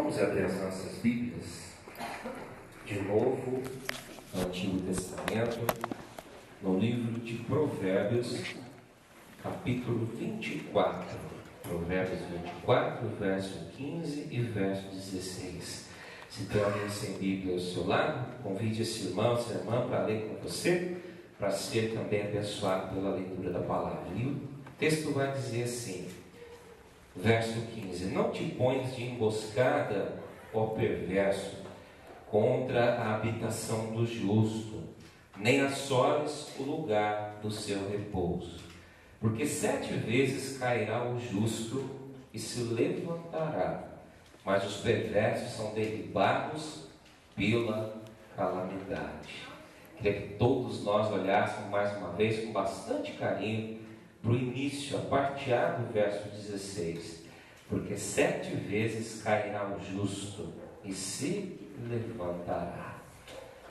Vamos abrir as nossas Bíblias de novo no Antigo Testamento, no livro de Provérbios, capítulo 24. Provérbios 24, verso 15 e verso 16. Se tem alguém sem Bíblia ao seu lado, convide esse irmão, essa irmã para ler com você, para ser também abençoado pela leitura da palavra. E o texto vai dizer assim, verso 15: Não te pões de emboscada, ó perverso, contra a habitação do justo, nem assoles o lugar do seu repouso. Porque 7 vezes cairá o justo e se levantará, mas os perversos são derribados pela calamidade. Queria que todos nós olhássemos mais uma vez com bastante carinho para o início, a parte A do verso 16. Porque 7 vezes cairá o justo e se levantará.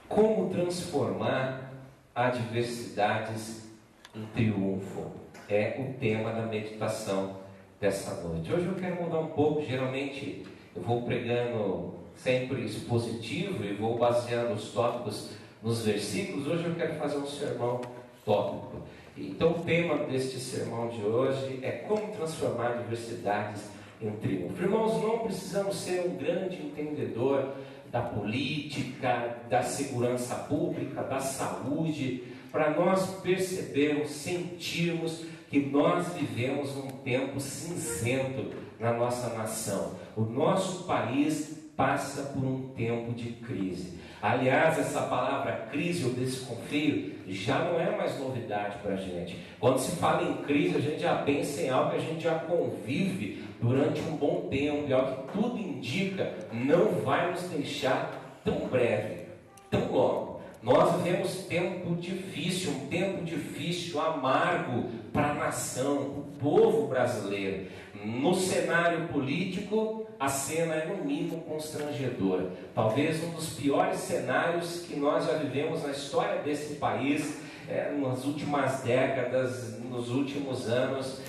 Como transformar adversidades em triunfo? É o tema da meditação dessa noite. Hoje eu quero mudar um pouco. Geralmente eu vou pregando sempre expositivo e vou baseando os tópicos nos versículos. Hoje eu quero fazer um sermão tópico. Então o tema deste sermão de hoje é como transformar adversidades em triunfo. Irmãos, não precisamos ser um grande entendedor da política, da segurança pública, da saúde, para nós percebermos, sentirmos que nós vivemos um tempo cinzento na nossa nação. O nosso país passa por um tempo de crise. Aliás, essa palavra crise ou desconfio já não é mais novidade para a gente. Quando se fala em crise, a gente já pensa em algo que a gente já convive durante um bom tempo, e ao que tudo indica, não vai nos deixar tão breve, tão logo. Nós vivemos um tempo difícil, amargo para a nação, o povo brasileiro. No cenário político, a cena é no mínimo constrangedora. Talvez um dos piores cenários que nós já vivemos na história desse país, nas últimas décadas, nos últimos anos.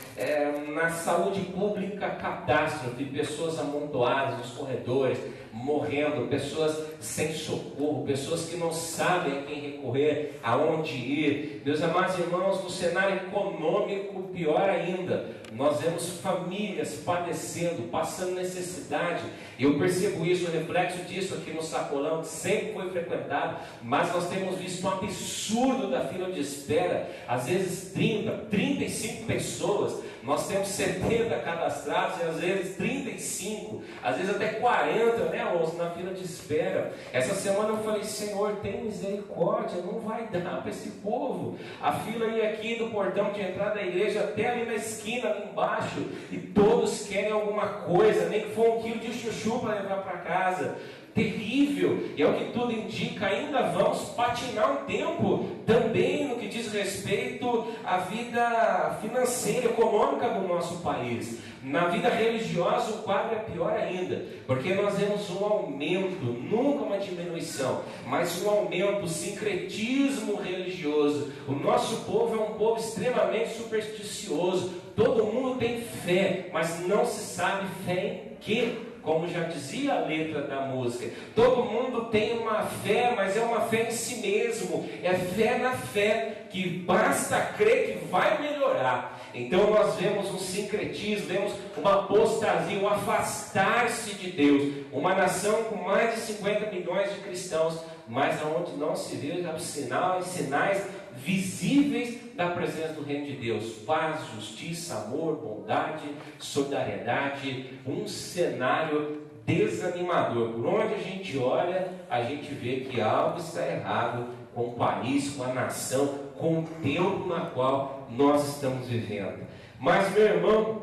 Na saúde pública, catástrofe, pessoas amontoadas nos corredores, morrendo, pessoas sem socorro, pessoas que não sabem a quem recorrer, aonde ir. Meus amados irmãos, no cenário econômico, pior ainda, nós vemos famílias padecendo, passando necessidade. Eu percebo isso, o reflexo disso aqui no Sacolão, que sempre foi frequentado, mas nós temos visto um absurdo da fila de espera, às vezes 30, 35 pessoas. Nós temos 70 cadastrados e às vezes 35, às vezes até 40, na fila de espera. Essa semana eu falei, Senhor, tem misericórdia, não vai dar para esse povo. A fila ia aqui do portão de entrada da igreja até ali na esquina, ali embaixo, e todos querem alguma coisa, nem que for 1 quilo de chuchu para levar para casa. Terrível, e ao que tudo indica, ainda vamos patinar um tempo também no que diz respeito à vida financeira, econômica do nosso país. Na vida religiosa o quadro é pior ainda, porque nós vemos um aumento, nunca uma diminuição, mas um aumento, sincretismo religioso. O nosso povo é um povo extremamente supersticioso, todo mundo tem fé, mas não se sabe fé em quê? Como já dizia a letra da música, todo mundo tem uma fé, mas é uma fé em si mesmo, é fé na fé, que basta crer que vai melhorar. Então nós vemos um sincretismo, vemos uma apostasia, um afastar-se de Deus, uma nação com mais de 50 milhões de cristãos, mas onde não se vê sinais visíveis da presença do reino de Deus, paz, justiça, amor, bondade, solidariedade, um cenário desanimador. Por onde a gente olha, a gente vê que algo está errado com o país, com a nação, com o tempo na qual nós estamos vivendo. Mas, meu irmão,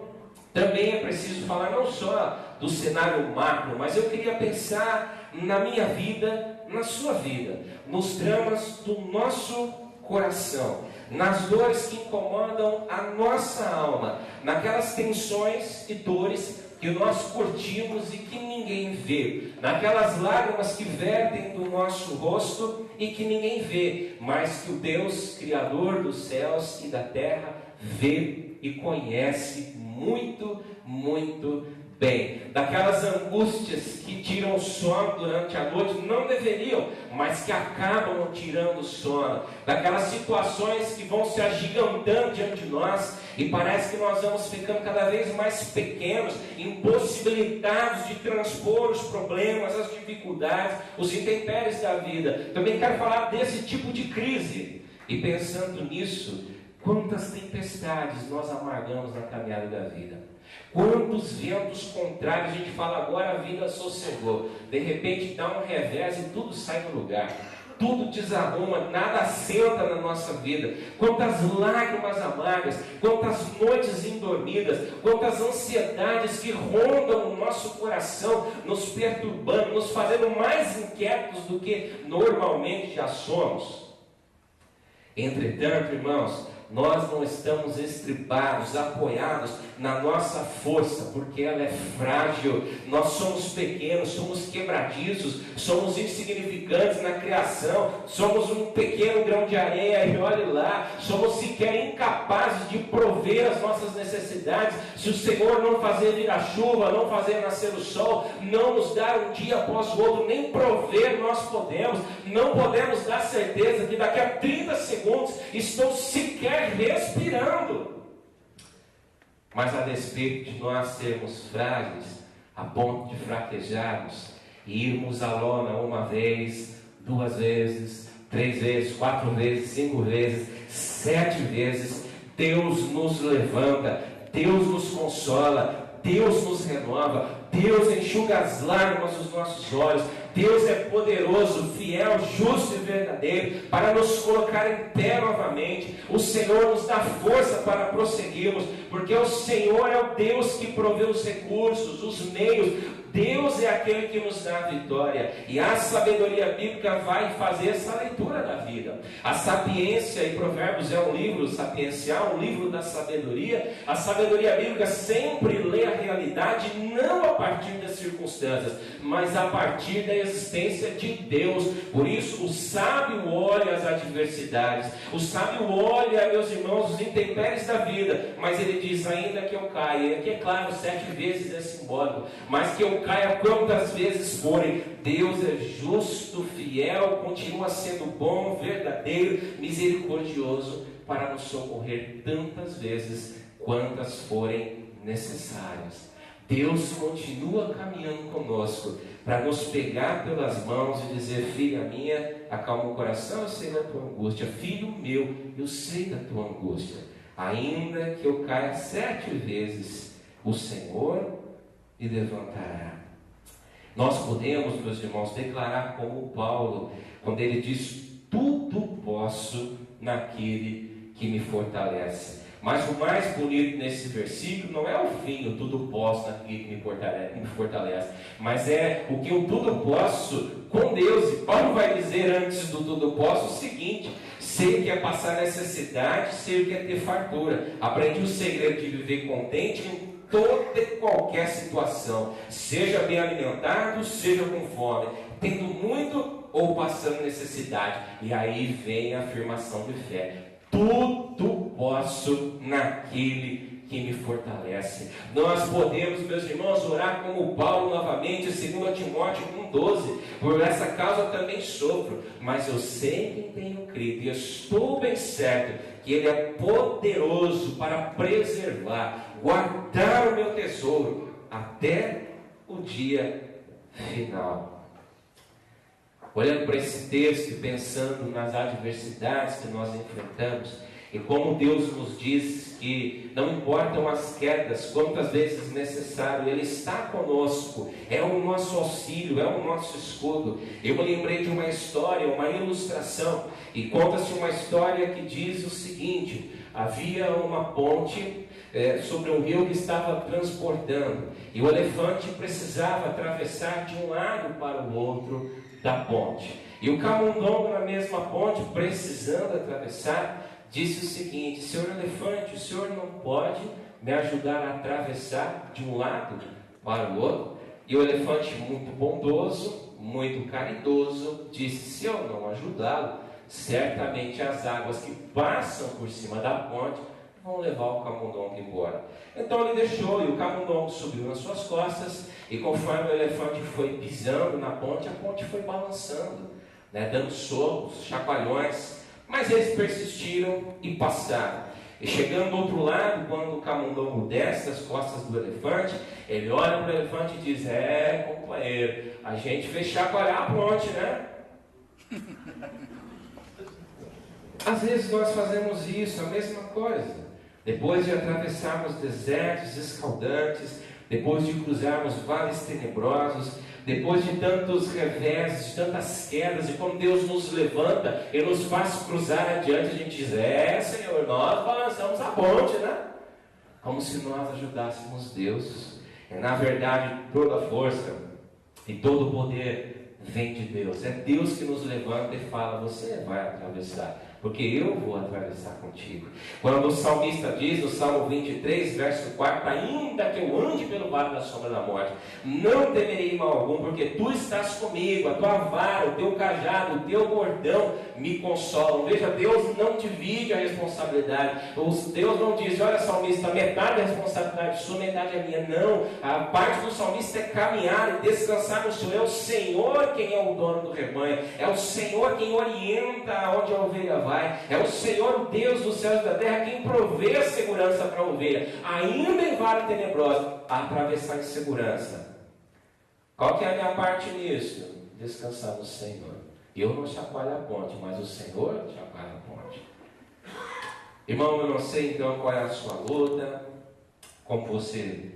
também é preciso falar não só do cenário macro, mas eu queria pensar na minha vida, na sua vida, nos dramas do nosso coração, nas dores que incomodam a nossa alma, naquelas tensões e dores que nós curtimos e que ninguém vê, naquelas lágrimas que vertem do nosso rosto e que ninguém vê, mas que o Deus Criador dos céus e da terra vê e conhece muito, muito Bem, daquelas angústias que tiram o sono durante a noite, não deveriam, mas que acabam tirando o sono, daquelas situações que vão se agigantando diante de nós, e parece que nós vamos ficando cada vez mais pequenos, impossibilitados de transpor os problemas, as dificuldades, os intempéries da vida. Também quero falar desse tipo de crise, e pensando nisso, quantas tempestades nós amargamos na caminhada da vida. Quantos ventos contrários, a gente fala agora a vida sossegou, de repente dá um revés e tudo sai do lugar, tudo desarruma, nada assenta na nossa vida. Quantas lágrimas amargas, quantas noites indormidas, quantas ansiedades que rondam o nosso coração, nos perturbando, nos fazendo mais inquietos do que normalmente já somos. Entretanto, irmãos, nós não estamos estribados, apoiados na nossa força, porque ela é frágil. Nós somos pequenos, somos quebradiços, somos insignificantes na criação, somos um pequeno grão de areia, e olhe lá, somos sequer incapazes de prover as nossas necessidades, se o Senhor não fazer vir a chuva, não fazer nascer o sol, não nos dar um dia após o outro, nem prover nós podemos, não podemos dar certeza que daqui a 30 segundos estou sequer respirando. Mas a despeito de nós sermos frágeis, a ponto de fraquejarmos e irmos à lona uma vez, 2 vezes, 3 vezes, 4 vezes, 5 vezes, 7 vezes, Deus nos levanta, Deus nos consola, Deus nos renova, Deus enxuga as lágrimas dos nossos olhos. Deus é poderoso, fiel, justo e verdadeiro para nos colocar em pé novamente. O Senhor nos dá força para prosseguirmos, porque o Senhor é o Deus que provê os recursos, os meios. Deus é aquele que nos dá a vitória, e a sabedoria bíblica vai fazer essa leitura da vida. A sapiência, e Provérbios é um livro sapiencial, um livro da sabedoria. A sabedoria bíblica sempre lê a realidade, não a partir das circunstâncias, mas a partir da existência de Deus. Por isso o sábio olha as adversidades, o sábio olha, meus irmãos, os intempéries da vida, mas ele diz: ainda que eu caia, e aqui é claro, 7 vezes é simbólico, mas que eu caia quantas vezes forem, Deus é justo, fiel, continua sendo bom, verdadeiro, misericordioso, para nos socorrer tantas vezes quantas forem necessárias. Deus continua caminhando conosco para nos pegar pelas mãos e dizer: filha minha, acalma o coração, eu sei da tua angústia. Filho meu, eu sei da tua angústia. Ainda que eu caia 7 vezes, o Senhor me levantará. Nós podemos, meus irmãos, declarar como Paulo, quando ele diz: tudo posso naquele que me fortalece. Mas o mais bonito nesse versículo não é o fim, o tudo posso naquele que me fortalece, mas é o que eu tudo posso com Deus. E Paulo vai dizer antes do tudo posso o seguinte: sei o que é passar necessidade, sei o que é ter fartura. Aprendi o segredo de viver contente em toda e qualquer situação, seja bem alimentado, seja com fome, tendo muito ou passando necessidade. E aí vem a afirmação de fé: tudo posso naquele que me fortalece. Nós podemos, meus irmãos, orar como Paulo novamente, 2 Timóteo 1,12: por essa causa também sofro, mas eu sei quem tenho crido, e estou bem certo que Ele é poderoso para preservar, guardar o meu tesouro até o dia final. Olhando para esse texto e pensando nas adversidades que nós enfrentamos, e como Deus nos diz que não importam as quedas, quantas vezes necessário, Ele está conosco, é o nosso auxílio, é o nosso escudo. Eu me lembrei de uma história, uma ilustração, e conta-se uma história que diz o seguinte: havia uma ponte sobre um rio que estava transportando, e o elefante precisava atravessar de um lado para o outro da ponte. E o camundongo, na mesma ponte, precisando atravessar, disse o seguinte: senhor elefante, o senhor não pode me ajudar a atravessar de um lado para o outro? E o elefante, muito bondoso, muito caridoso, disse: se eu não ajudá-lo, certamente as águas que passam por cima da ponte vamos levar o camundongo embora. Então ele deixou, e o camundongo subiu nas suas costas, e conforme o elefante foi pisando na ponte, a ponte foi balançando, né, dando socos, chacoalhões, mas eles persistiram e passaram. E chegando do outro lado, quando o camundongo desce das costas do elefante, ele olha para o elefante e diz: companheiro, a gente fez chacoalhar a ponte, né? Às vezes nós fazemos isso, a mesma coisa. Depois de atravessarmos desertos escaldantes, depois de cruzarmos vales tenebrosos, depois de tantos reveses, de tantas quedas, e quando Deus nos levanta e nos faz cruzar adiante, a gente diz: Senhor, nós balançamos a ponte, né? Como se nós ajudássemos Deus. E na verdade, toda a força e todo o poder vem de Deus. É Deus que nos levanta e fala: você vai atravessar, porque eu vou atravessar contigo. Quando o salmista diz no Salmo 23, verso 4: ainda que eu ande pelo vale da sombra da morte, não temerei mal algum, porque tu estás comigo, a tua vara, o teu cajado, o teu bordão me consolam. Veja, Deus não divide a responsabilidade. Deus não diz: olha, salmista, metade é responsabilidade sua, metade é minha. Não, a parte do salmista é caminhar e descansar no Senhor. É o Senhor quem é o dono do rebanho, é o Senhor quem orienta aonde a ovelha vai, é o Senhor, o Deus dos céus e da terra, quem provê a segurança para a ovelha, ainda em vale tenebroso, a atravessar em segurança. Qual que é a minha parte nisso? Descansar no Senhor. Eu não chacoalho a ponte, mas o Senhor chacoalha a ponte. Irmão, eu não sei então qual é a sua luta, como você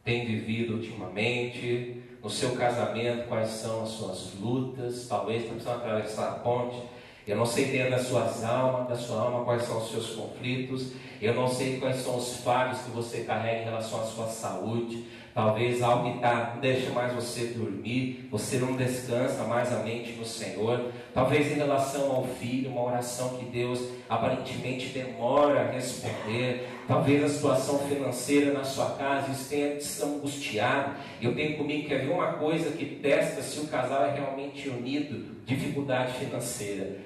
tem vivido ultimamente, no seu casamento, quais são as suas lutas. Talvez está precisando atravessar a ponte. Eu não sei dentro da sua alma quais são os seus conflitos. Eu não sei quais são os fardos que você carrega em relação à sua saúde. Talvez algo que não deixa mais você dormir, você não descansa mais a mente no Senhor. Talvez em relação ao filho, uma oração que Deus aparentemente demora a responder. Talvez a situação financeira na sua casa, isso tenha te angustiado. Eu tenho comigo que haver uma coisa que testa se o casal é realmente unido: dificuldade financeira.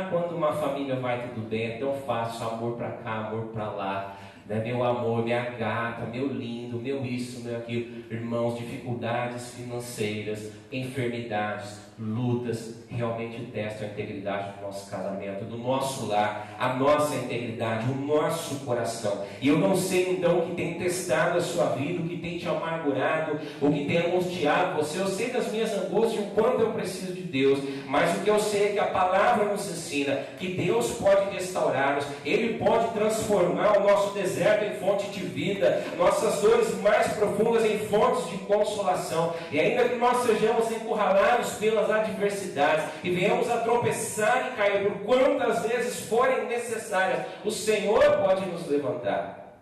Quando uma família vai tudo bem, é tão fácil, amor para cá, amor para lá, né? Meu amor, minha gata, meu lindo, meu isso, meu aquilo. Irmãos, dificuldades financeiras, enfermidades, lutas, realmente testam a integridade do nosso casamento, do nosso lar, a nossa integridade, o nosso coração. E eu não sei então o que tem testado a sua vida, o que tem te amargurado, o que tem angustiado você. Eu sei das minhas angústias, o quanto eu preciso de Deus, mas o que eu sei é que a palavra nos ensina que Deus pode restaurar-nos, Ele pode transformar o nosso deserto em fonte de vida, nossas dores mais profundas em fontes de consolação. E ainda que nós sejamos encurralados pelas adversidades e venhamos a tropeçar e cair por quantas vezes forem necessárias, o Senhor pode nos levantar.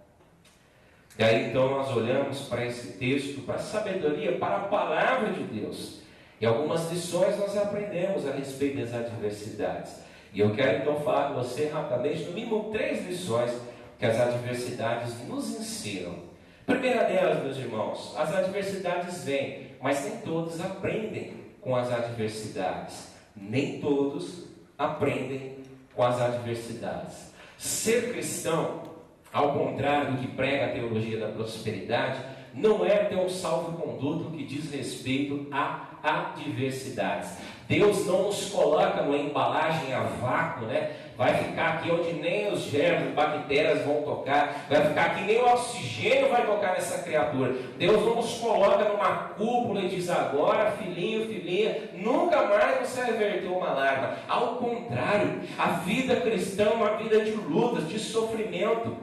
E aí então nós olhamos para esse texto, para a sabedoria, para a palavra de Deus, e algumas lições nós aprendemos a respeito das adversidades. E eu quero então falar com você rapidamente, no mínimo 3 lições que as adversidades nos ensinam. Primeira delas, meus irmãos, as adversidades vêm, mas nem todos aprendem com as adversidades. Nem todos aprendem com as adversidades. Ser cristão, ao contrário do que prega a teologia da prosperidade, não é ter um salvo-conduto que diz respeito a adversidades. Deus não nos coloca numa embalagem a vácuo, né? Vai ficar aqui onde nem os germes, bactérias vão tocar, vai ficar aqui nem o oxigênio vai tocar nessa criatura. Deus não nos coloca numa cúpula e diz: agora, filhinho, filhinha, nunca mais você vai verter uma lágrima. Ao contrário, a vida cristã é uma vida de lutas, de sofrimento.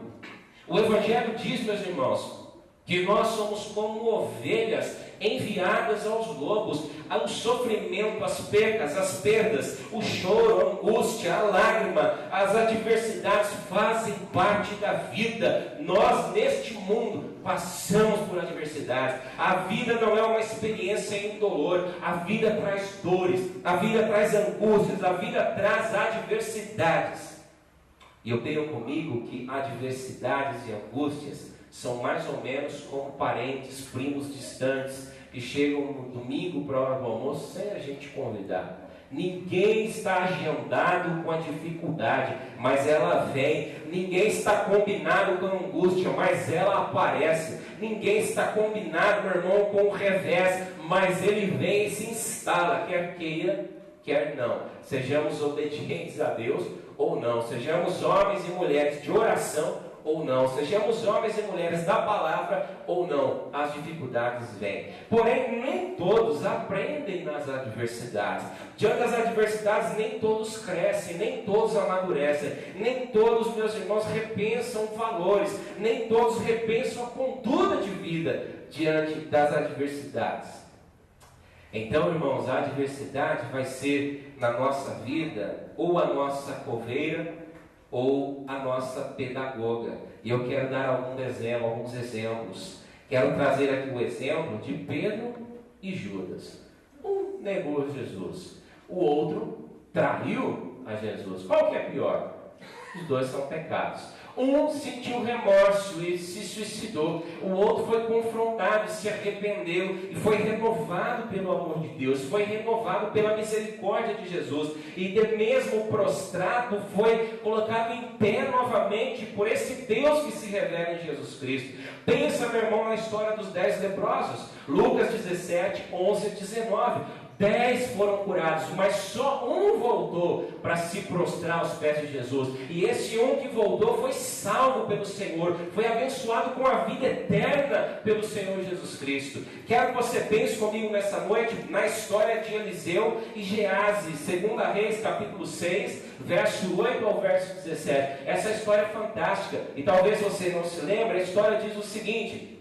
O Evangelho diz, meus irmãos, que nós somos como ovelhas enviadas aos lobos. O sofrimento, as perdas, o choro, a angústia, a lágrima, as adversidades fazem parte da vida. Nós neste mundo passamos por adversidades. A vida não é uma experiência indolor. A vida traz dores, a vida traz angústias, a vida traz adversidades. E eu tenho comigo que adversidades e angústias são mais ou menos como parentes, primos distantes, que chegam no domingo para a hora do almoço sem a gente convidar. Ninguém está agendado com a dificuldade, mas ela vem. Ninguém está combinado com a angústia, mas ela aparece. Ninguém está combinado, meu irmão, com o revés, mas ele vem e se instala, quer queira, quer não. Sejamos obedientes a Deus ou não, sejamos homens e mulheres de oração ou não, sejamos homens e mulheres da palavra ou não, as dificuldades vêm. Porém, nem todos aprendem nas adversidades. Diante das adversidades, nem todos crescem, nem todos amadurecem, nem todos, meus irmãos, repensam valores, nem todos repensam a conduta de vida diante das adversidades. Então, irmãos, a adversidade vai ser na nossa vida ou a nossa coveira ou a nossa pedagoga. E eu quero dar alguns exemplos. Quero trazer aqui o exemplo de Pedro e Judas. Um negou Jesus, o outro traiu a Jesus. Qual que é pior? Os dois são pecados. Um sentiu remorso e se suicidou. O outro foi confrontado e se arrependeu e foi renovado pelo amor de Deus, foi renovado pela misericórdia de Jesus, e mesmo prostrado foi colocado em pé novamente por esse Deus que se revela em Jesus Cristo. Pensa, meu irmão, na história dos 10 leprosos, Lucas 17, 11 e 19. 10 foram curados, mas só um voltou para se prostrar aos pés de Jesus. E esse um que voltou foi salvo pelo Senhor, foi abençoado com a vida eterna pelo Senhor Jesus Cristo. Quero que você pense comigo nessa noite na história de Eliseu e Geazi, 2 Reis, capítulo 6, verso 8 ao verso 17. Essa história é fantástica, e talvez você não se lembre. A história diz o seguinte: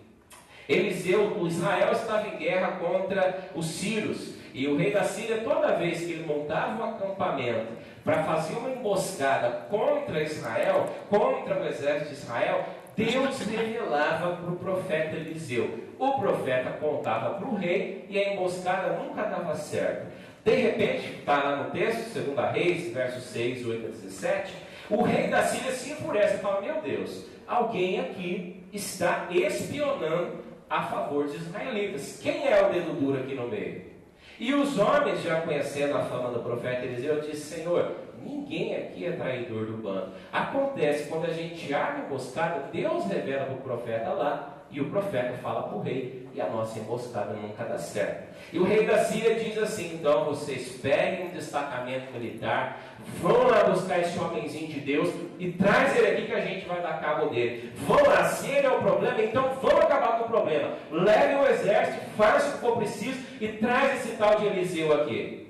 o Israel estava em guerra contra os sírios. E o rei da Síria, toda vez que ele montava um acampamento para fazer uma emboscada contra Israel, contra o exército de Israel, Deus revelava para o profeta Eliseu. O profeta contava para o rei e a emboscada nunca dava certo. De repente, está lá no texto, 2 Reis, versos 6, 8 a 17, o rei da Síria se enfurece e fala: meu Deus, alguém aqui está espionando a favor dos israelitas. Quem é o dedo duro aqui no meio? E os homens, já conhecendo a fama do profeta Eliseu, disse: Senhor, ninguém aqui é traidor do bando. Acontece, quando a gente arma emboscada, Deus revela para o profeta lá, e o profeta fala para o rei, e a nossa emboscada nunca dá certo. E o rei da Síria diz assim: então vocês peguem um destacamento militar, vão lá buscar esse homenzinho de Deus e traz ele aqui que a gente vai dar cabo dele. Vão lá, se ele é o problema, então vamos acabar com o problema. Levem o exército, façam o que for preciso e traz esse tal de Eliseu aqui.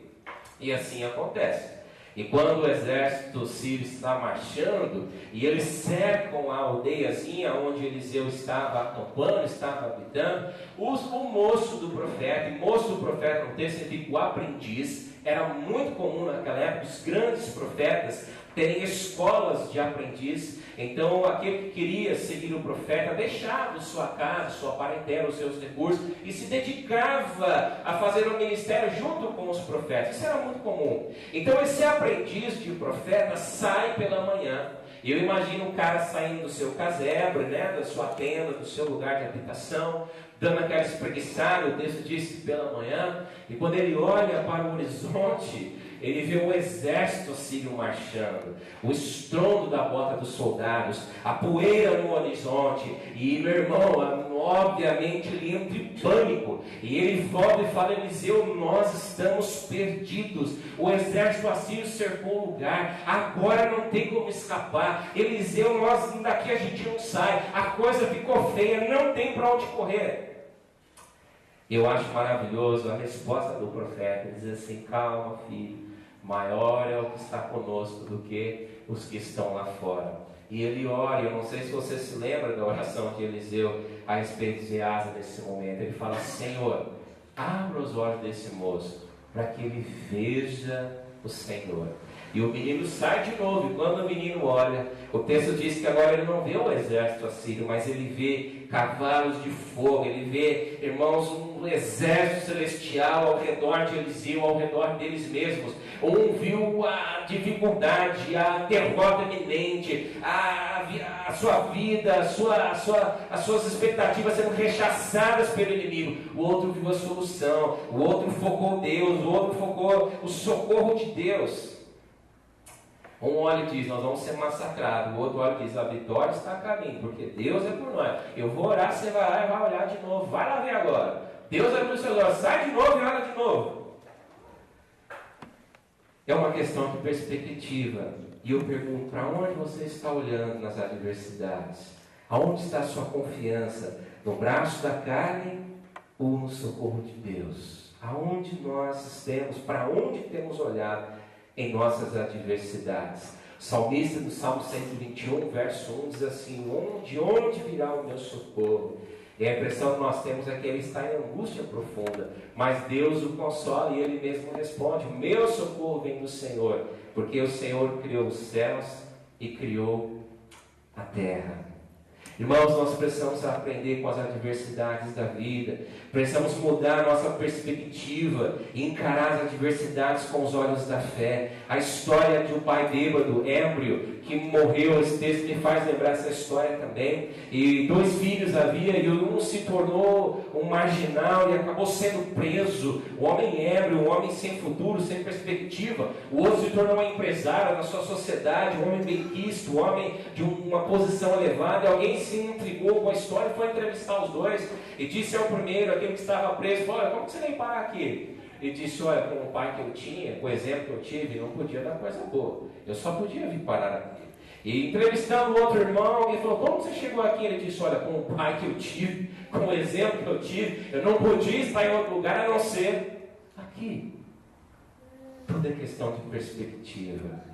E assim acontece. E quando o exército sírio está marchando, e eles cercam a aldeiazinha onde Eliseu estava acampando, estava habitando, o moço do profeta, e moço do profeta no texto significa o aprendiz. Era muito comum naquela época os grandes profetas terem escolas de aprendiz. Então aquele que queria seguir o profeta deixava sua casa, sua parentela, os seus recursos e se dedicava a fazer o ministério junto com os profetas. Isso era muito comum. Então esse aprendiz de profeta sai pela manhã. Eu imagino um cara saindo do seu casebre, né, da sua tenda, do seu lugar de habitação, dando aquela espreguiçada. O texto diz pela manhã, e quando ele olha para o horizonte, ele vê o exército sírio marchando, o estrondo da bota dos soldados, a poeira no horizonte, e meu irmão, obviamente ele entra em pânico, e ele volta e fala: Eliseu, nós estamos perdidos, o exército assírio cercou o lugar, agora não tem como escapar. Eliseu, daqui a gente não sai, a coisa ficou feia, não tem para onde correr. Eu acho maravilhoso a resposta do profeta. Ele diz assim: calma, filho, maior é o que está conosco do que os que estão lá fora. E ele ora. Eu não sei se você se lembra da oração de Eliseu a respeito de Geazi nesse momento. Ele fala: Senhor, abra os olhos desse moço para que ele veja o Senhor. E o menino sai de novo, e quando o menino olha, o texto diz que agora ele não vê o exército assírio, mas ele vê cavalos de fogo, ele vê, irmãos, um exército celestial ao redor de Eliseu, ao redor deles mesmos. Um viu a dificuldade, a derrota iminente, a sua vida, as suas expectativas sendo rechaçadas pelo inimigo. O outro viu a solução, o outro focou Deus, o outro focou o socorro de Deus. Um olha e diz, nós vamos ser massacrados. O outro olha e diz, a vitória está a caminho, porque Deus é por nós. Eu vou orar, você vai lá e vai olhar de novo. Vai lá ver agora. Deus é por seus olhos. Sai de novo e olha de novo. É uma questão de perspectiva. E eu pergunto, para onde você está olhando nas adversidades? Aonde está a sua confiança? No braço da carne ou no socorro de Deus? Aonde nós estamos? Para onde temos olhado em nossas adversidades? O salmista do Salmo 121, verso 1 diz assim, de onde virá o meu socorro? E a impressão que nós temos é que ele está em angústia profunda, mas Deus o consola e ele mesmo responde, o meu socorro vem do Senhor, porque o Senhor criou os céus e criou a terra. Irmãos, nós precisamos aprender com as adversidades da vida, precisamos mudar a nossa perspectiva e encarar as adversidades com os olhos da fé. A história de um pai bêbado, êmbrio, que morreu, esse texto me faz lembrar essa história também, e 2 filhos havia, e um se tornou um marginal e acabou sendo preso, um homem êmbrio, um homem sem futuro, sem perspectiva. O outro se tornou um empresário na sua sociedade, um homem bem quisto, um homem de uma posição elevada, e alguém se intrigou com a história e foi entrevistar os dois, e disse ao primeiro, aquele que estava preso, olha, como você veio parar aqui? Ele disse, olha, com o pai que eu tinha, com o exemplo que eu tive, não podia dar coisa boa, eu só podia vir parar aqui. E entrevistando o outro irmão, ele falou, como você chegou aqui? Ele disse, olha, com o pai que eu tive, com o exemplo que eu tive, eu não podia estar em outro lugar a não ser aqui. Tudo é questão de perspectiva.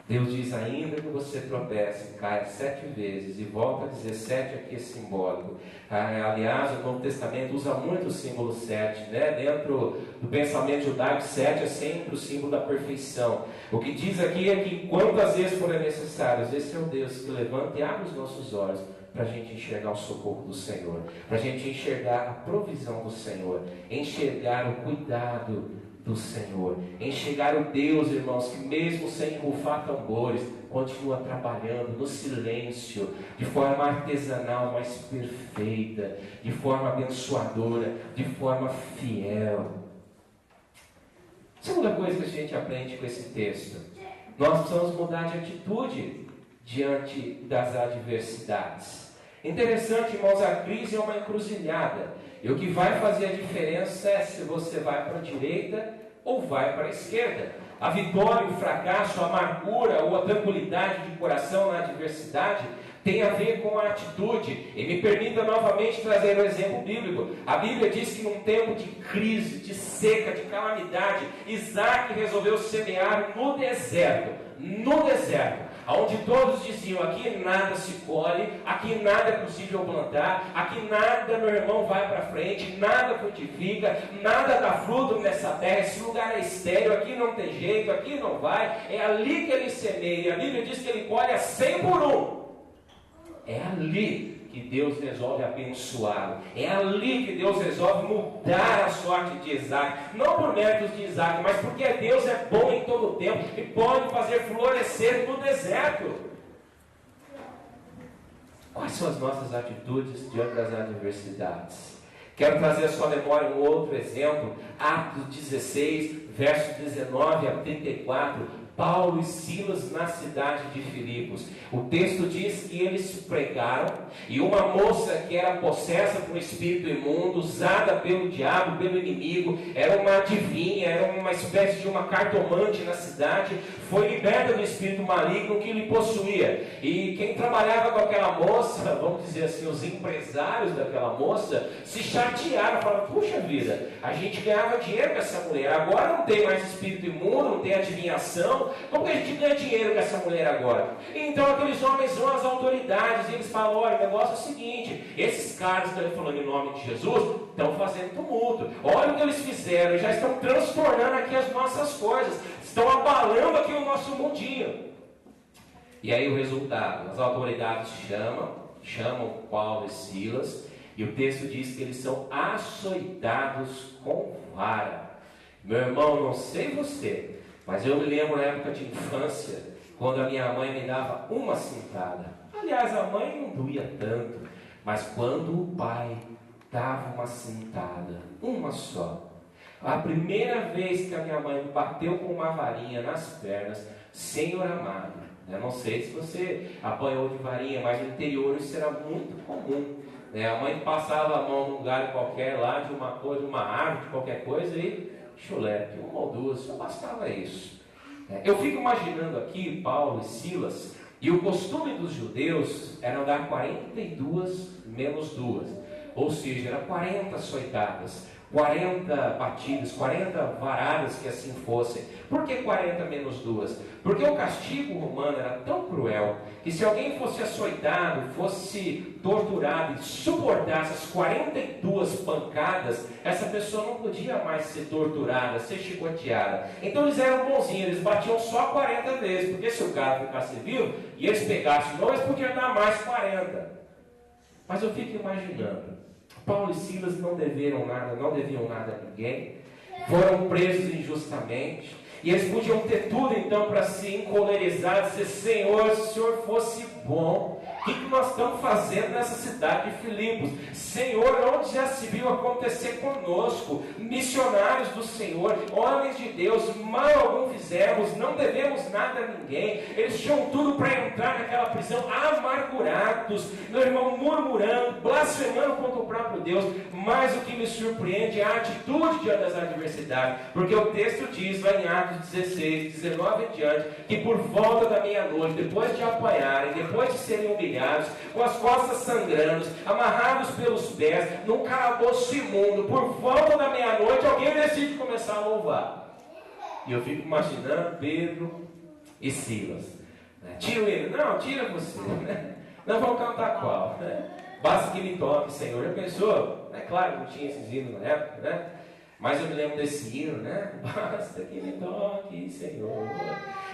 Deus diz, ainda que você tropece, caia 7 vezes, e volta a dizer 7 aqui é simbólico. Aliás, o Novo Testamento usa muito o símbolo 7, né? Dentro do pensamento judaico, 7 é sempre o símbolo da perfeição. O que diz aqui é que quantas vezes forem necessárias, esse é o Deus que levanta e abre os nossos olhos para a gente enxergar o socorro do Senhor, para a gente enxergar a provisão do Senhor, enxergar o cuidado do Senhor, enxergar o Deus, irmãos, que mesmo sem rufar tambores, continua trabalhando no silêncio, de forma artesanal, mas perfeita, de forma abençoadora, de forma fiel. Segunda coisa que a gente aprende com esse texto, nós precisamos mudar de atitude diante das adversidades. Interessante, irmãos, a crise é uma encruzilhada. E o que vai fazer a diferença é se você vai para a direita ou vai para a esquerda. A vitória, o fracasso, a amargura ou a tranquilidade de coração na adversidade tem a ver com a atitude. E me permita novamente trazer um exemplo bíblico. A Bíblia diz que num tempo de crise, de seca, de calamidade, Isaac resolveu semear no deserto. No deserto. Onde todos diziam, aqui nada se colhe, aqui nada é possível plantar, aqui nada, meu irmão, vai para frente, nada frutifica, nada dá fruto nessa terra, esse lugar é estéril, aqui não tem jeito, aqui não vai, é ali que ele semeia, e a Bíblia diz que ele colhe a 100 por 1, é ali que Deus resolve abençoá-lo, é ali que Deus resolve mudar a sorte de Isaac, não por méritos de Isaac, mas porque Deus é bom em todo o tempo e pode fazer florescer no deserto. Quais são as nossas atitudes diante das adversidades? Quero trazer à sua memória um outro exemplo, Atos 16, versos 19 a 34, Paulo e Silas na cidade de Filipos. O texto diz que eles pregaram, e uma moça que era possessa por um espírito imundo, usada pelo diabo, pelo inimigo, era uma adivinha, era uma espécie de uma cartomante na cidade, foi liberta do espírito maligno que lhe possuía. E quem trabalhava com aquela moça, vamos dizer assim, os empresários daquela moça, se chatearam, falaram, puxa vida, a gente ganhava dinheiro com essa mulher, agora não tem mais espírito imundo, não tem adivinhação, como que a gente ganha dinheiro com essa mulher agora? Então aqueles homens vão às autoridades e eles falam, olha, olha, o negócio é o seguinte, esses caras que estão falando em nome de Jesus, estão fazendo tumulto. Olha o que eles fizeram, já estão transtornando aqui as nossas coisas, estão abalando aqui o nosso mundinho. E aí o resultado, as autoridades chamam Paulo e Silas, e o texto diz que eles são açoitados com vara. Meu irmão, não sei você, mas eu me lembro na época de infância, quando a minha mãe me dava uma cintada. Aliás, a mãe não doía tanto, mas quando o pai dava uma cintada, uma só, a primeira vez que a minha mãe me bateu com uma varinha nas pernas, Senhor amado, eu não sei se você apanhou de varinha, mas no interior isso era muito comum. A mãe passava a mão num galho qualquer lá, de uma coisa, de uma árvore, de qualquer coisa, e chulé, uma ou duas, só bastava isso. Eu fico imaginando aqui Paulo e Silas, e o costume dos judeus era dar 42 menos 2, ou seja, era 40 açoitadas, 40 batidas, 40 varadas que assim fossem. Por que 40 menos 2? Porque o castigo romano era tão cruel que se alguém fosse açoitado, fosse torturado e suportasse as 42 pancadas, essa pessoa não podia mais ser torturada, ser chicoteada. Então eles eram bonzinhos, eles batiam só 40 vezes, porque se o cara ficasse vivo e eles pegassem não, eles podiam dar mais 40. Mas eu fico imaginando, Paulo e Silas não deviam nada a ninguém, foram presos injustamente, e eles podiam ter tudo então para se encolerizar, dizer: Senhor, se o Senhor fosse bom, o que nós estamos fazendo nessa cidade de Filipos? Senhor, onde já se viu acontecer conosco? Missionários do Senhor, homens de Deus, mal algum fizemos, não devemos nada a ninguém. Eles tinham tudo para entrar naquela prisão amargurados, meu irmão, murmurando, blasfemando contra o próprio Deus. Mas o que me surpreende é a atitude diante das adversidades, porque o texto diz lá em Atos 16, 19 em diante, que por volta da meia-noite, depois de apanharem, depois de serem humilhados, com as costas sangrando, amarrados pelos pés, num calabouço imundo, por volta da meia-noite, alguém decide começar a louvar. E eu fico imaginando Pedro e Silas. Tira ele, não, tira você, né? Não, vamos cantar qual, né? Basta que me toque, Senhor. Já pensou? É claro que não tinha esses hinos na época, né? Mas eu me lembro desse hino, né? Basta que me toque, Senhor.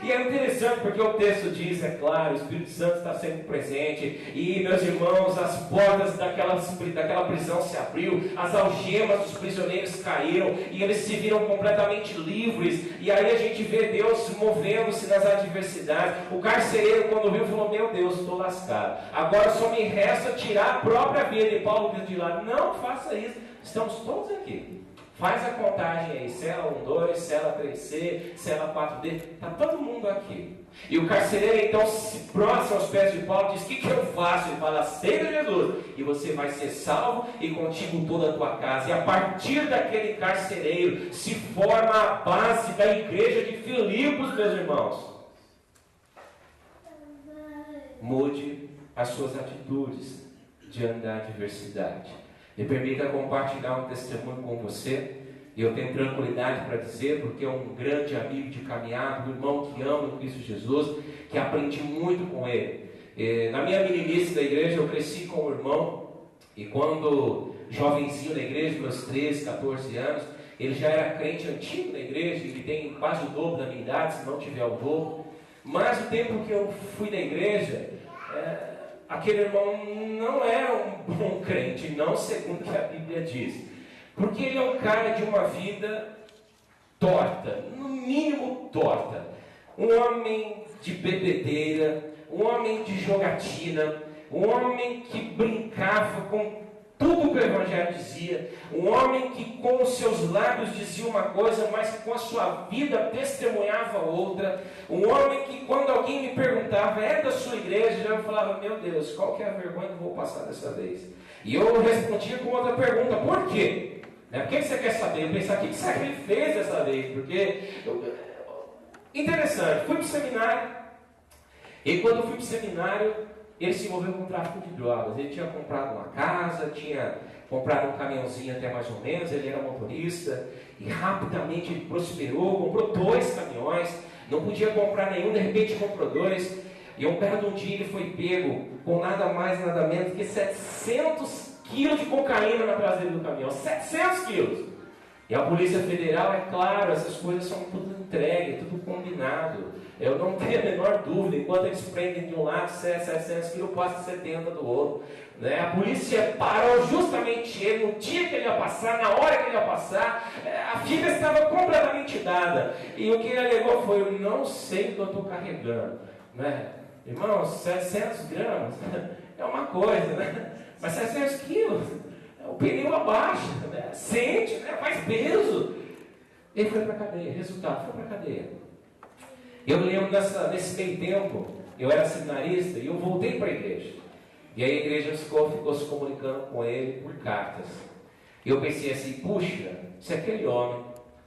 E é interessante porque o texto diz, é claro, o Espírito Santo está sempre presente. E, meus irmãos, as portas daquela prisão se abriu, as algemas dos prisioneiros caíram e eles se viram completamente livres. E aí a gente vê Deus movendo-se nas adversidades. O carcereiro, quando viu, falou: meu Deus, estou lascado. Agora só me resta tirar a própria vida. E Paulo diz de lá: não faça isso, estamos todos aqui. Faz a contagem aí, cela 1, 2, cela 3C, cela 4D, está todo mundo aqui. E o carcereiro então se prostra aos pés de Paulo e diz: o que eu faço? Ele fala: aceita Jesus, e você vai ser salvo, e contigo toda a tua casa. E a partir daquele carcereiro se forma a base da igreja de Filipos, meus irmãos. Mude as suas atitudes diante da adversidade. Me permita compartilhar um testemunho com você, e eu tenho tranquilidade para dizer, porque é um grande amigo de caminhada, um irmão que ama o Cristo Jesus, que aprendi muito com ele. Na minha meninice da igreja, eu cresci com o irmão, e quando jovenzinho na igreja, meus 13, 14 anos, ele já era crente antigo na igreja, ele tem quase o dobro da minha idade, se não tiver o dobro. Mas o tempo que eu fui na igreja, aquele irmão não era um bom crente, não segundo o que a Bíblia diz. Porque ele é um cara de uma vida torta, no mínimo torta. Um homem de bebedeira, um homem de jogatina, um homem que brincava com tudo que o Evangelho dizia, um homem que com os seus lábios dizia uma coisa, mas que com a sua vida testemunhava outra, um homem que quando alguém me perguntava: é da sua igreja? Eu falava: meu Deus, qual que é a vergonha que eu vou passar dessa vez? E eu respondia com outra pergunta: por quê? Por que você quer saber? Eu pensava: o que será que ele fez dessa vez? Porque, interessante, fui para o seminário, e quando eu fui para o seminário, ele se envolveu com tráfico de drogas. Ele tinha comprado uma casa, tinha comprado um caminhãozinho até mais ou menos, ele era motorista, e rapidamente ele prosperou, comprou 2 caminhões, não podia comprar nenhum, de repente comprou 2. E um belo dia ele foi pego com nada mais nada menos que 700 quilos de cocaína na traseira do caminhão. 700 quilos! E a Polícia Federal, é claro, essas coisas são tudo entregue, tudo combinado. Eu não tenho a menor dúvida, enquanto eles prendem de um lado 700 quilos, passa 70 do outro. Né? A polícia parou justamente ele, no dia que ele ia passar, na hora que ele ia passar, a fita estava completamente dada. E o que ele alegou foi: eu não sei o que eu estou carregando. Né? Irmãos, 700 gramas é uma coisa, né? Mas 700 quilos, o pneu abaixa, né? Sente, né? Faz peso. Ele foi para a cadeia, resultado, foi para a cadeia. Eu me lembro nesse meio tempo, eu era seminarista e eu voltei para a igreja. E aí a igreja ficou se comunicando com ele por cartas. E eu pensei assim: puxa, se aquele homem,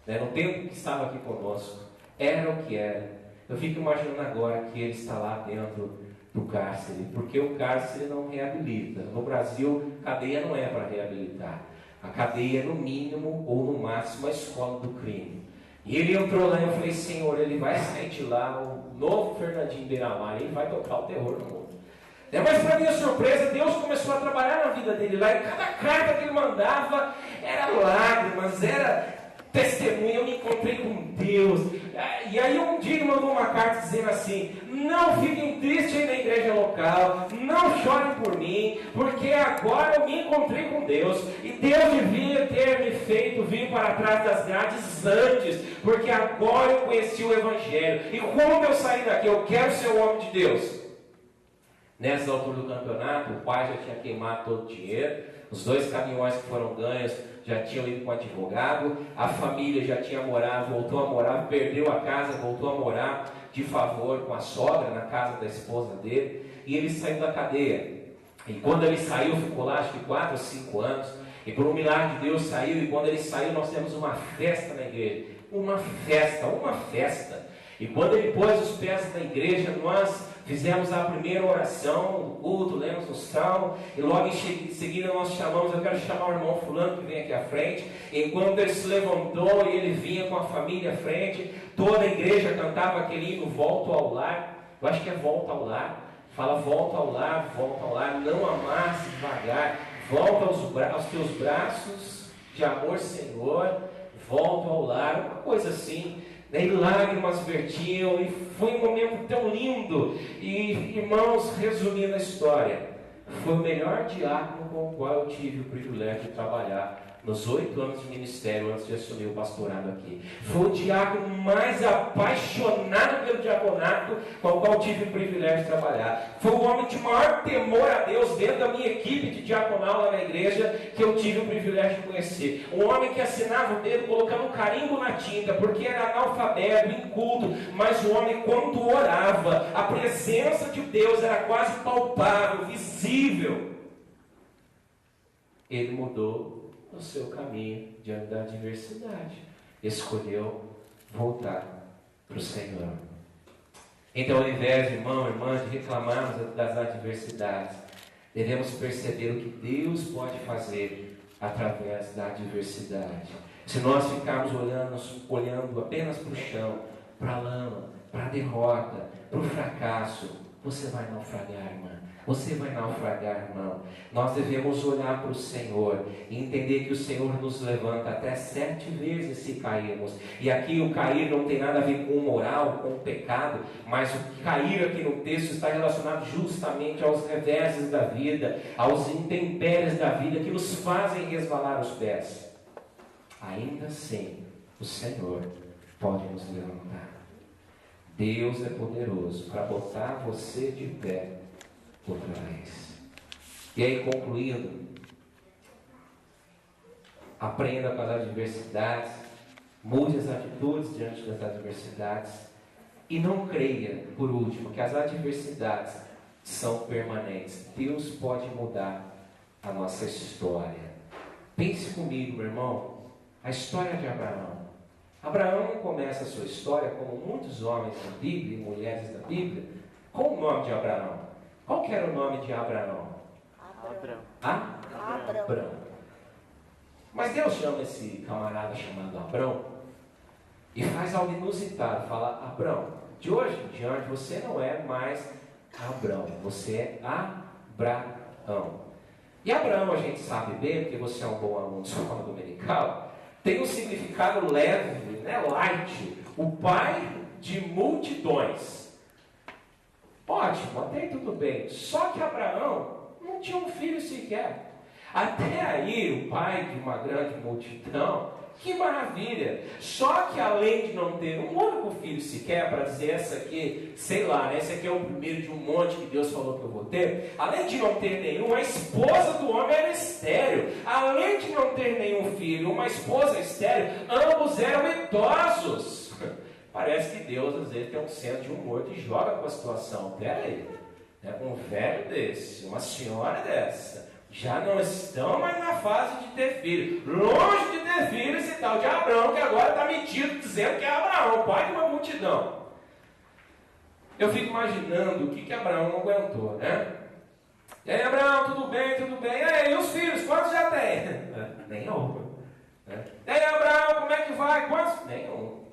né, no tempo que estava aqui conosco, era o que era, eu fico imaginando agora que ele está lá dentro do cárcere, porque o cárcere não reabilita. No Brasil, cadeia não é para reabilitar. A cadeia é no mínimo ou no máximo a escola do crime. E ele entrou lá e eu falei: Senhor, ele vai sair de lá o novo Fernandinho Beiramar, ele vai tocar o terror no mundo. Mas para minha surpresa, Deus começou a trabalhar na vida dele lá, e cada carta que ele mandava era lágrimas, era testemunho. Eu me encontrei com Deus. E aí um dia ele mandou uma carta dizendo assim: não fiquem tristes aí na igreja local, não chorem por mim, porque agora eu me encontrei com Deus, e Deus devia ter me feito vir para trás das grades antes, porque agora eu conheci o Evangelho, e quando eu sair daqui, eu quero ser o homem de Deus. Nessa altura do campeonato, o pai já tinha queimado todo o dinheiro, os 2 caminhões que foram ganhos já tinham ido com o advogado, a família já tinha morado, voltou a morar, perdeu a casa, voltou a morar de favor com a sogra, na casa da esposa dele, e ele saiu da cadeia. E quando ele saiu, ficou lá acho que 4 ou 5 anos, e por um milagre de Deus saiu, e quando ele saiu, nós temos uma festa na igreja, uma festa. E quando ele pôs os pés na igreja, nós fizemos a primeira oração do culto, lemos o salmo, e logo em seguida nós chamamos: eu quero chamar o irmão fulano que vem aqui à frente. E quando ele se levantou e ele vinha com a família à frente, toda a igreja cantava aquele hino, Volto ao Lar. Eu acho que é Volta ao Lar. Fala: volta ao lar, não amasse devagar, volta aos teus braços de amor, Senhor, volta ao lar, uma coisa assim. Daí lágrimas vertiam, e foi um momento tão lindo. E irmãos, resumindo a história, foi o melhor diácono com o qual eu tive o privilégio de trabalhar nos 8 anos de ministério antes de assumir o pastorado aqui. Foi o diácono mais apaixonado pelo diaconato com o qual tive o privilégio de trabalhar. Foi o homem de maior temor a Deus dentro da minha equipe de diaconal lá na igreja que eu tive o privilégio de conhecer. Um homem que assinava o dedo colocando um carimbo na tinta, porque era analfabeto, inculto, mas o homem, quando orava, a presença de Deus era quase palpável, visível. Ele mudou o seu caminho diante da adversidade, escolheu voltar para o Senhor. Então, ao invés de irmão, irmã, de reclamarmos das adversidades, devemos perceber o que Deus pode fazer através da adversidade. Se nós ficarmos olhando apenas para o chão, para a lama, para a derrota, para o fracasso, você vai naufragar, irmã. Você vai naufragar, irmão. Nós devemos olhar para o Senhor e entender que o Senhor nos levanta até 7 vezes se cairmos. E aqui o cair não tem nada a ver com o moral, com o pecado, mas o cair aqui no texto está relacionado justamente aos reveses da vida, aos intempéries da vida que nos fazem resvalar os pés. Ainda assim, o Senhor pode nos levantar. Deus é poderoso para botar você de pé outra vez. E aí, concluindo, aprenda com as adversidades, mude as atitudes diante das adversidades, e não creia, por último, que as adversidades são permanentes. Deus pode mudar a nossa história. Pense comigo, meu irmão, a história de Abraão. Abraão não começa a sua história, como muitos homens da Bíblia e mulheres da Bíblia, com o nome de Abraão. Qual que era o nome de Abraão? Abrão. Mas Deus chama esse camarada chamado Abrão e faz algo inusitado. Fala: Abrão, de hoje em diante você não é mais Abrão. Você é Abraão. E Abraão, a gente sabe bem, porque você é um bom aluno de escola dominical, tem um significado leve, né? Light. O pai de multidões. Ótimo, até aí tudo bem. Só que Abraão não tinha um filho sequer. Até aí, o pai de uma grande multidão, que maravilha! Só que além de não ter um único filho sequer, para dizer essa aqui, sei lá, né, esse aqui é o primeiro de um monte que Deus falou que eu vou ter, além de não ter nenhum, a esposa do homem era estéril. Além de não ter nenhum filho, uma esposa estéril, ambos eram idosos. Parece que Deus às vezes tem um senso de humor que joga com a situação. Pera aí, né, um velho desse, uma senhora dessa, já não estão mais na fase de ter filho, longe de ter filho esse tal de Abraão, que agora está metido dizendo que é Abraão, pai de uma multidão. Eu fico imaginando o que Abraão não aguentou, né? E aí, Abraão, tudo bem, tudo bem? E aí, os filhos, quantos já tem? Nenhum. E aí, Abraão, como é que vai? Quantos? Nenhum.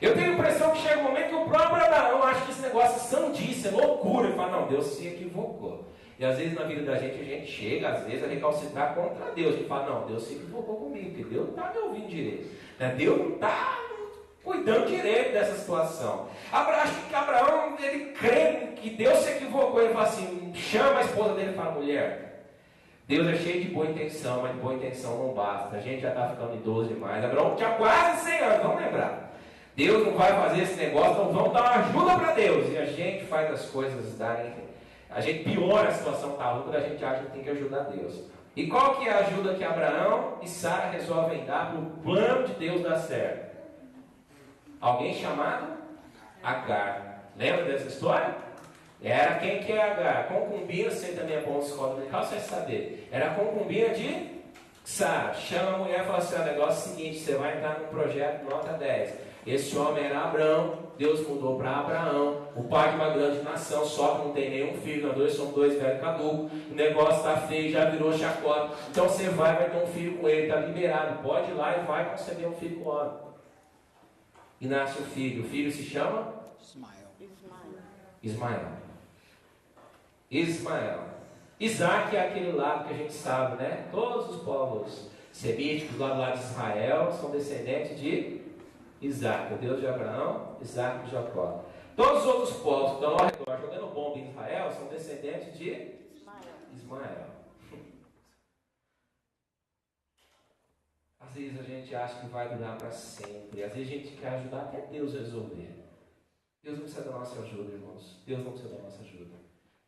Eu tenho a impressão que chega um momento que o próprio Abraão acha que esse negócio é sandice, é loucura. Ele fala, não, Deus se equivocou. E às vezes na vida da gente, a gente chega, às vezes, a recalcitrar contra Deus. A gente fala, não, Deus se equivocou comigo, porque Deus não está me ouvindo direito. Deus não está cuidando direito dessa situação. Acho que Abraão, ele crê que Deus se equivocou. Ele fala assim, chama a esposa dele e fala, mulher, Deus é cheio de boa intenção, mas de boa intenção não basta. A gente já está ficando idoso demais. Abraão tinha quase 100 anos, vamos lembrar. Deus não vai fazer esse negócio, então vamos dar uma ajuda para Deus. E a gente faz as coisas darem... A gente piora a situação que está ruim quando a gente acha que tem que ajudar Deus. E qual que é a ajuda que Abraão e Sara resolvem dar para o plano de Deus dar certo? Alguém chamado Agar. Lembra dessa história? Era quem que é Agar? Concubina, você também é bom de escola dominical, você vai saber. Era a concubina de Sara. Chama a mulher e fala assim, o negócio é o seguinte, você vai entrar num projeto nota 10. Esse homem era Abrão, Deus mudou para Abraão, o pai de uma grande nação, só que não tem nenhum filho, nós dois somos dois velhos caducos, o negócio está feio, já virou chacota, então você vai ter um filho com ele, está liberado, pode ir lá e vai conceber um filho com o homem. E nasce o filho se chama? Ismael. Isaac é aquele lado que a gente sabe, né? Todos os povos semíticos lá do lado de Israel são descendentes de Isaac, o Deus de Abraão, Isaac e Jacó. Todos os outros povos que estão ao redor jogando bomba em Israel são descendentes de Ismael. Às vezes a gente acha que vai durar para sempre. Às vezes a gente quer ajudar até Deus a resolver. Deus não precisa da nossa ajuda, irmãos. Deus não precisa da nossa ajuda.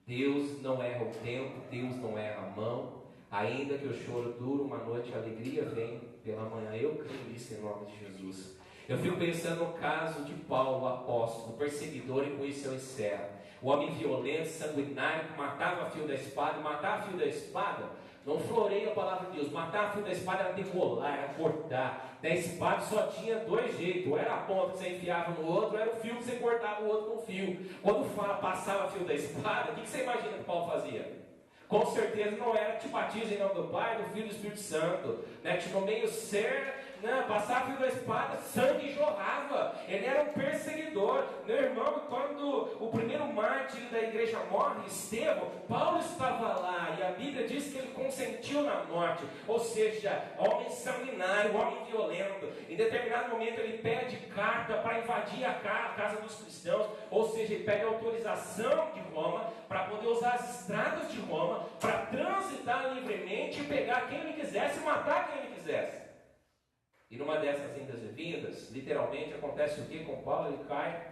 Deus não erra o tempo, Deus não erra a mão. Ainda que o choro dure uma noite, a alegria vem pela manhã. Eu creio nisso em nome de Jesus. Eu fico pensando no caso de Paulo, o apóstolo, perseguidor, e com isso eu encerro. O homem violento, sanguinário, que matava a fio da espada. Matar a fio da espada, não floreia a palavra de Deus. Matar a fio da espada era decolar, era cortar. Da espada só tinha dois jeitos. Ou era a ponta que você enfiava no outro, ou era o fio que você cortava o outro com o fio. Quando passava a fio da espada, o que você imagina que Paulo fazia? Com certeza não era te batiza em nome do Pai, do Filho e do Espírito Santo. Te nomeia o ser... passar fio da espada, sangue jorrava. Ele era um perseguidor. Meu irmão, quando o primeiro mártir da igreja morre, Estevão, Paulo estava lá, e a Bíblia diz que ele consentiu na morte. Ou seja, homem sanguinário, homem violento. Em determinado momento ele pede carta para invadir a casa dos cristãos. Ou seja, ele pede autorização de Roma para poder usar as estradas de Roma, para transitar livremente e pegar quem ele quisesse e matar quem ele quisesse. E numa dessas indas e vindas, literalmente acontece o que com Paulo? Ele cai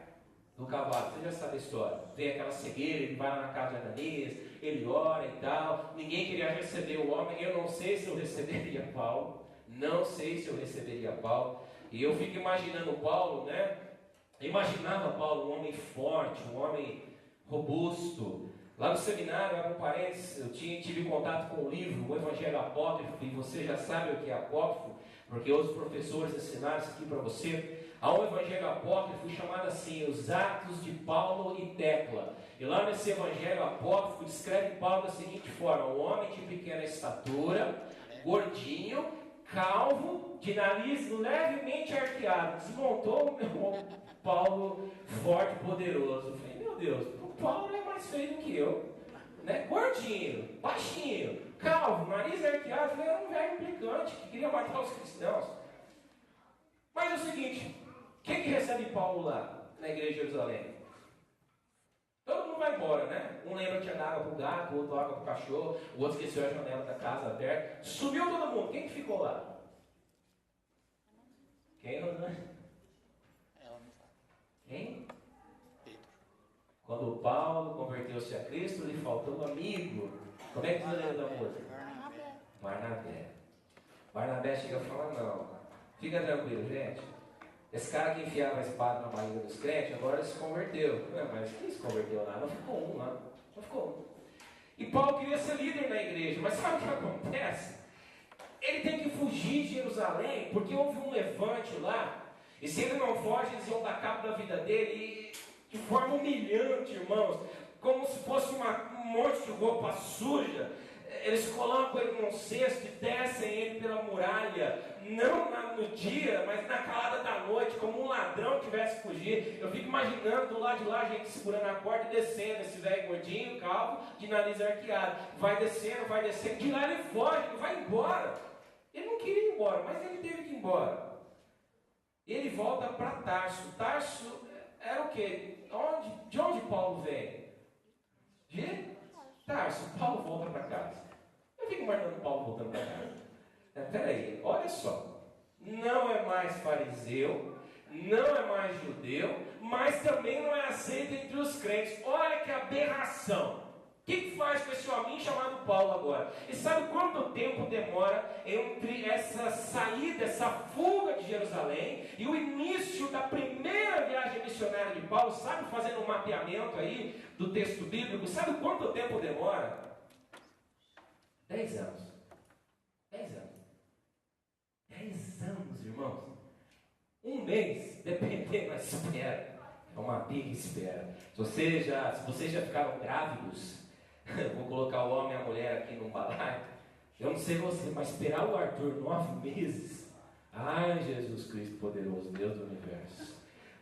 do cavalo. Você já sabe a história. Vem aquela cegueira, ele vai lá na casa de Ananias, ele ora e tal. Ninguém queria receber o homem. Eu não sei se eu receberia Paulo. Não sei se eu receberia Paulo. E eu fico imaginando Paulo, né? Imaginava Paulo um homem forte, um homem robusto. Lá no seminário, era um parênteses, eu tive contato com o livro, o Evangelho Apócrifo, e você já sabe o que é apócrifo, porque outros professores ensinaram isso aqui para você. Há um Evangelho Apócrifo chamado assim, os Atos de Paulo e Tecla. E lá nesse Evangelho Apócrifo, descreve Paulo da seguinte forma: um homem de pequena estatura, gordinho, calvo, de nariz levemente arqueado. Desmontou o meu Paulo forte e poderoso. Eu falei, meu Deus, o Paulo é mais feio do que eu, né? Gordinho, baixinho, calvo, nariz arqueado. Eu falei, era um velho implicante que queria matar os cristãos. Mas é o seguinte, quem que recebe Paulo lá, na igreja de Jerusalém? Todo mundo vai embora, né? Um lembra que tinha água para o gato, o outro água para o cachorro, o outro esqueceu a janela da casa aberta. Sumiu todo mundo. Quem que ficou lá? Quem, Rosane? Ela não sabe. Quem? Pedro. Quando Paulo converteu-se a Cristo, lhe faltou um amigo. Como é que diz a letra da música? Barnabé. Barnabé chega a falar, não. Fica tranquilo, gente. Esse cara que enfiava a espada na barriga dos crentes, agora se converteu. Não, mas quem se converteu lá? Não ficou um lá. Não ficou um. E Paulo queria ser líder na igreja, mas sabe o que acontece? Ele tem que fugir de Jerusalém, porque houve um levante lá, e se ele não foge, eles iam dar cabo da vida dele, de forma humilhante, irmãos, como se fosse um monte de roupa suja. Eles colocam ele num cesto e descem ele pela muralha, não no dia, mas na calada da noite, como um ladrão tivesse que fugir. Eu fico imaginando do lado de lá a gente segurando a porta e descendo, esse velho gordinho, calvo, de nariz arqueado. Vai descendo, de lá ele foge, ele vai embora. Ele não queria ir embora, mas ele teve que ir embora. Ele volta para Tarso. Tarso era o quê? De onde Paulo vem? De Tarso. Paulo volta para casa. Eu fico imaginando Paulo voltando para casa. Peraí, olha só. Não é mais fariseu, não é mais judeu, mas também não é aceito entre os crentes. Olha que aberração. O que faz com esse homem chamado Paulo agora? E sabe quanto tempo demora entre essa saída, essa fuga de Jerusalém e o início da primeira viagem missionária de Paulo? Sabe, fazendo um mapeamento aí do texto bíblico, sabe quanto tempo demora? 10 anos. 10 anos. 10 anos, irmãos. Um mês, dependendo da espera. É uma big espera. Se vocês já ficaram grávidos, vou colocar o homem e a mulher aqui num balaio. Eu não sei você, mas esperar o Arthur 9 meses. Ai, Jesus Cristo poderoso, Deus do universo.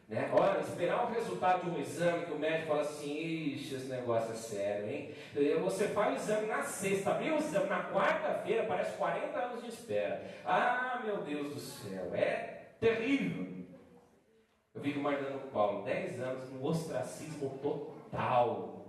Né? Olha, esperar o resultado de um exame que o médico fala assim, ixi, esse negócio é sério, hein? Você faz o exame na sexta, abriu o exame na quarta-feira, parece 40 anos de espera. Ah, meu Deus do céu, é terrível. Eu fico imaginando o Paulo, 10 anos no ostracismo total.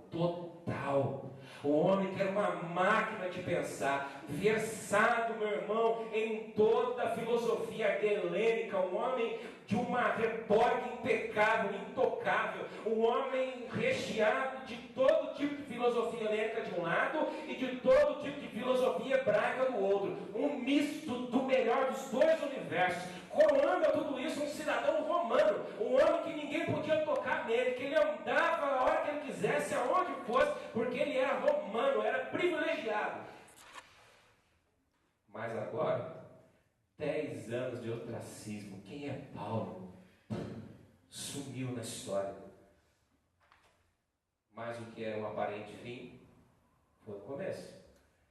O homem que era uma máquina de pensar, versado, meu irmão, em toda a filosofia helênica, um homem de uma retórica impecável, intocável, um homem recheado de todo tipo de filosofia helênica de um lado e de todo tipo de filosofia hebraica do outro, um misto do melhor dos dois universos, coroando a tudo isso um cidadão romano, um homem que ninguém podia tocar nele, que ele andava a hora que ele quisesse, aonde fosse, porque ele era romano, era privilegiado. Mas agora, 10 anos de ostracismo. Quem é Paulo? Sumiu na história. Mas o que era um aparente fim foi o começo.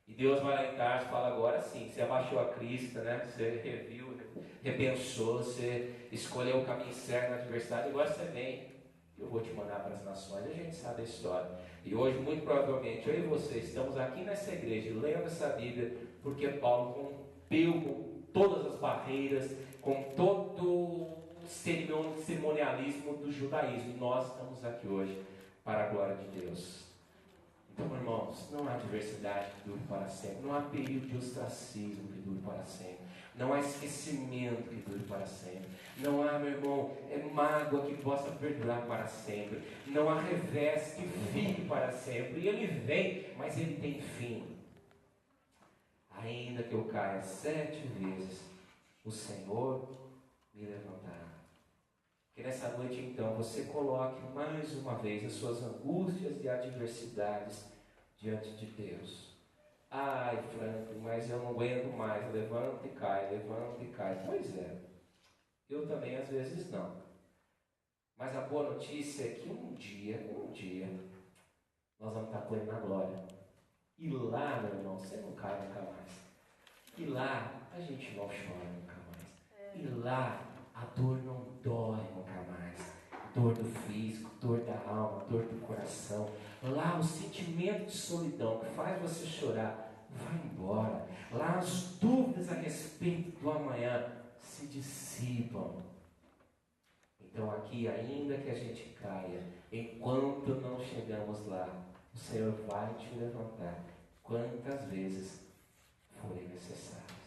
E Deus vai lá em Tarso e fala, agora sim, você abaixou a crista, né? Você reviu, repensou, você escolheu o caminho certo na adversidade, agora você vem. Eu vou te mandar para as nações. A gente sabe a história. E hoje, muito provavelmente, eu e você estamos aqui nessa igreja, lendo essa Bíblia, porque Paulo rompeu com todas as barreiras, com todo o cerimonialismo do judaísmo. E nós estamos aqui hoje para a glória de Deus. Então, irmãos, não há diversidade que dure para sempre. Não há período de ostracismo que dure para sempre. Não há esquecimento que dure para sempre. Não há, meu irmão, mágoa que possa perdurar para sempre. Não há revés que fique para sempre. E ele vem, mas ele tem fim. Ainda que eu caia 7 vezes, o Senhor me levantará. Que nessa noite, então, você coloque mais uma vez as suas angústias e adversidades diante de Deus. Ai, Franco, mas eu não aguento mais. Levanta e cai, levanta e cai. Pois é, eu também às vezes não. Mas a boa notícia é que um dia, nós vamos estar com Ele na glória. E lá, meu irmão, você não cai nunca mais. E lá, a gente não chora nunca mais. E lá, a dor não dói nunca mais. dor do físico, dor da alma, dor do coração. Lá o sentimento de solidão que faz você chorar, vai embora. Lá as dúvidas a respeito do amanhã se dissipam. Então aqui, ainda que a gente caia, enquanto não chegamos lá, o Senhor vai te levantar quantas vezes forem necessárias.